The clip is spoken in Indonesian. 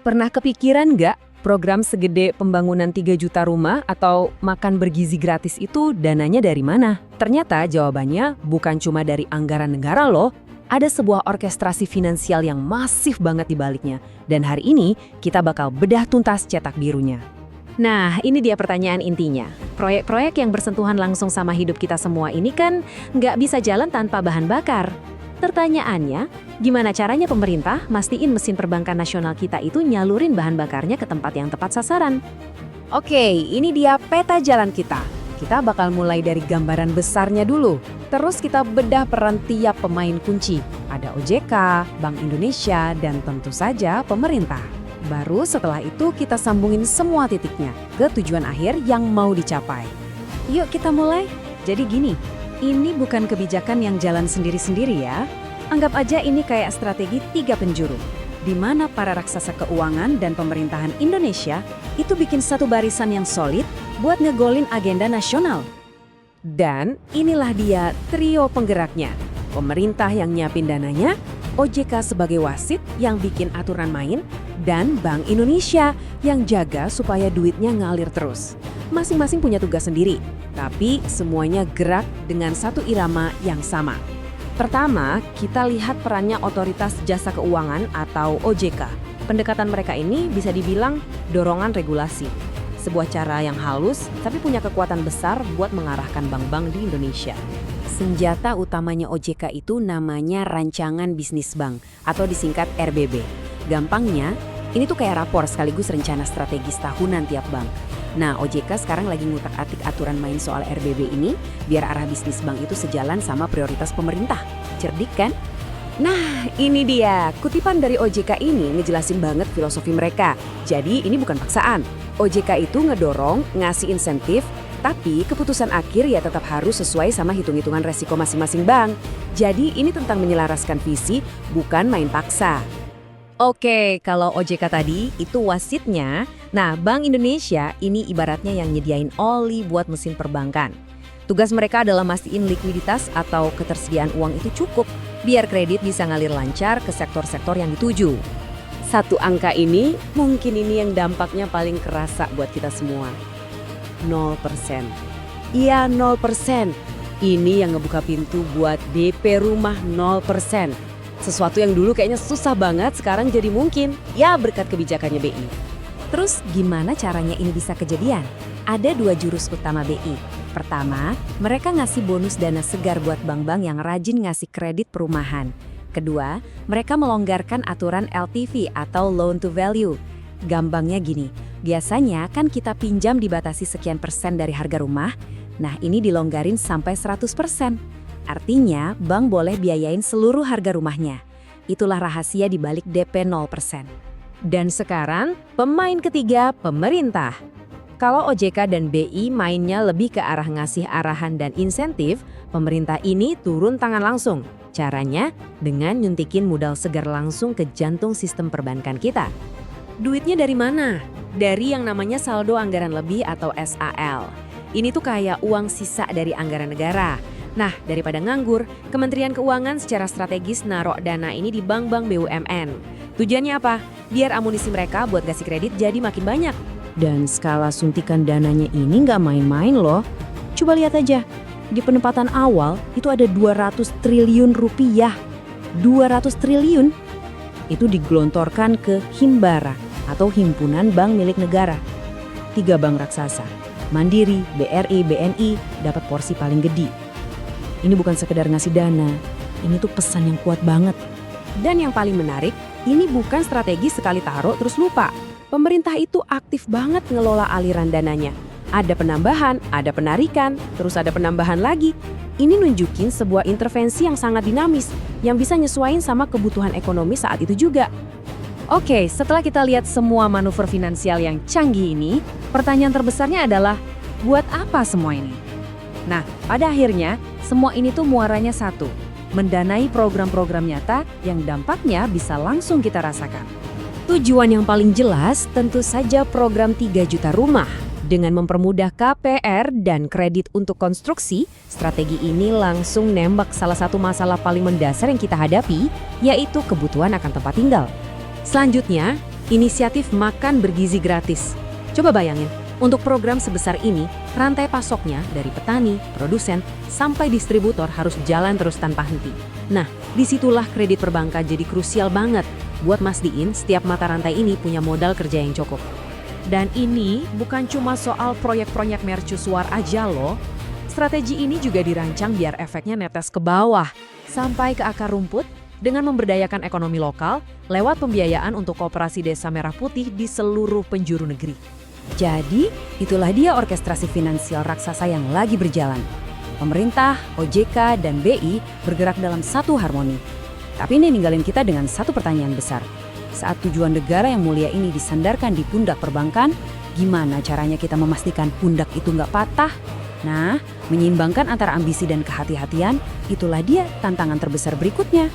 Pernah kepikiran nggak program segede pembangunan 3 juta rumah atau makan bergizi gratis itu dananya dari mana? Ternyata jawabannya bukan cuma dari anggaran negara loh. Ada sebuah orkestrasi finansial yang masif banget di baliknya. Dan hari ini kita bakal bedah tuntas cetak birunya. Nah, ini dia pertanyaan intinya. Proyek-proyek yang bersentuhan langsung sama hidup kita semua ini kan nggak bisa jalan tanpa bahan bakar. Pertanyaannya, gimana caranya pemerintah mastiin mesin perbankan nasional kita itu nyalurin bahan bakarnya ke tempat yang tepat sasaran? Oke, ini dia peta jalan kita. Kita bakal mulai dari gambaran besarnya dulu. Terus kita bedah peran tiap pemain kunci. Ada OJK, Bank Indonesia, dan tentu saja pemerintah. Baru setelah itu kita sambungin semua titiknya ke tujuan akhir yang mau dicapai. Yuk kita mulai. Jadi gini, ini bukan kebijakan yang jalan sendiri-sendiri ya. Anggap aja ini kayak strategi 3 penjuru, di mana para raksasa keuangan dan pemerintahan Indonesia itu bikin satu barisan yang solid buat ngegolin agenda nasional. Dan inilah dia trio penggeraknya. Pemerintah yang nyiapin dananya, OJK sebagai wasit yang bikin aturan main, dan Bank Indonesia yang jaga supaya duitnya ngalir terus. Masing-masing punya tugas sendiri, tapi semuanya gerak dengan satu irama yang sama. Pertama, kita lihat perannya Otoritas Jasa Keuangan atau OJK. Pendekatan mereka ini bisa dibilang dorongan regulasi. Sebuah cara yang halus, tapi punya kekuatan besar buat mengarahkan bank-bank di Indonesia. Senjata utamanya OJK itu namanya Rancangan Bisnis Bank atau disingkat RBB. Gampangnya, ini tuh kayak rapor sekaligus rencana strategis tahunan tiap bank. Nah, OJK sekarang lagi ngutak-atik aturan main soal RBB ini biar arah bisnis bank itu sejalan sama prioritas pemerintah. Cerdik kan? Nah, ini dia. Kutipan dari OJK ini ngejelasin banget filosofi mereka. Jadi, ini bukan paksaan. OJK itu ngedorong, ngasih insentif, tapi keputusan akhir ya tetap harus sesuai sama hitung-hitungan resiko masing-masing bank. Jadi, ini tentang menyelaraskan visi, bukan main paksa. Oke, kalau OJK tadi itu wasitnya, nah Bank Indonesia ini ibaratnya yang nyediain oli buat mesin perbankan. Tugas mereka adalah mastiin likuiditas atau ketersediaan uang itu cukup, biar kredit bisa ngalir lancar ke sektor-sektor yang dituju. Satu angka ini, mungkin ini yang dampaknya paling kerasa buat kita semua. 0%. Iya 0%. Ini yang ngebuka pintu buat DP rumah 0%. Sesuatu yang dulu kayaknya susah banget sekarang jadi mungkin, ya berkat kebijakannya BI. Terus gimana caranya ini bisa kejadian? Ada 2 jurus utama BI. Pertama, mereka ngasih bonus dana segar buat bank-bank yang rajin ngasih kredit perumahan. Kedua, mereka melonggarkan aturan LTV atau loan to value. Gampangnya gini, biasanya kan kita pinjam dibatasi sekian persen dari harga rumah, nah ini dilonggarin sampai 100%. Artinya, bank boleh biayain seluruh harga rumahnya. Itulah rahasia di balik DP 0%. Dan sekarang, pemain ketiga, pemerintah. Kalau OJK dan BI mainnya lebih ke arah ngasih arahan dan insentif, pemerintah ini turun tangan langsung. Caranya dengan nyuntikin modal segar langsung ke jantung sistem perbankan kita. Duitnya dari mana? Dari yang namanya saldo anggaran lebih atau SAL. Ini tuh kayak uang sisa dari anggaran negara. Nah, daripada nganggur, Kementerian Keuangan secara strategis naruh dana ini di bank-bank BUMN. Tujuannya apa? Biar amunisi mereka buat kasih kredit jadi makin banyak. Dan skala suntikan dananya ini nggak main-main loh. Coba lihat aja, di penempatan awal itu ada 200 triliun rupiah. 200 triliun itu digelontorkan ke Himbara atau Himpunan Bank Milik Negara. 3 bank raksasa, Mandiri, BRI, BNI dapat porsi paling gede. Ini bukan sekedar ngasih dana, ini tuh pesan yang kuat banget. Dan yang paling menarik, ini bukan strategi sekali taruh terus lupa. Pemerintah itu aktif banget ngelola aliran dananya. Ada penambahan, ada penarikan, terus ada penambahan lagi. Ini nunjukin sebuah intervensi yang sangat dinamis, yang bisa nyesuaiin sama kebutuhan ekonomi saat itu juga. Oke, setelah kita lihat semua manuver finansial yang canggih ini, pertanyaan terbesarnya adalah, buat apa semua ini? Nah, pada akhirnya, semua ini tuh muaranya satu, mendanai program-program nyata yang dampaknya bisa langsung kita rasakan. Tujuan yang paling jelas tentu saja program 3 juta rumah. Dengan mempermudah KPR dan kredit untuk konstruksi, strategi ini langsung nembak salah satu masalah paling mendasar yang kita hadapi, yaitu kebutuhan akan tempat tinggal. Selanjutnya, inisiatif makan bergizi gratis. Coba bayangin, untuk program sebesar ini, rantai pasoknya dari petani, produsen, sampai distributor harus jalan terus tanpa henti. Nah, disitulah kredit perbankan jadi krusial banget buat mastiin setiap mata rantai ini punya modal kerja yang cukup. Dan ini bukan cuma soal proyek-proyek mercusuar aja loh. Strategi ini juga dirancang biar efeknya netes ke bawah, sampai ke akar rumput dengan memberdayakan ekonomi lokal lewat pembiayaan untuk koperasi Desa Merah Putih di seluruh penjuru negeri. Jadi, itulah dia orkestrasi finansial raksasa yang lagi berjalan. Pemerintah, OJK, dan BI bergerak dalam satu harmoni. Tapi ini ninggalin kita dengan satu pertanyaan besar. Saat tujuan negara yang mulia ini disandarkan di pundak perbankan, gimana caranya kita memastikan pundak itu nggak patah? Nah, menyeimbangkan antara ambisi dan kehati-hatian, itulah dia tantangan terbesar berikutnya.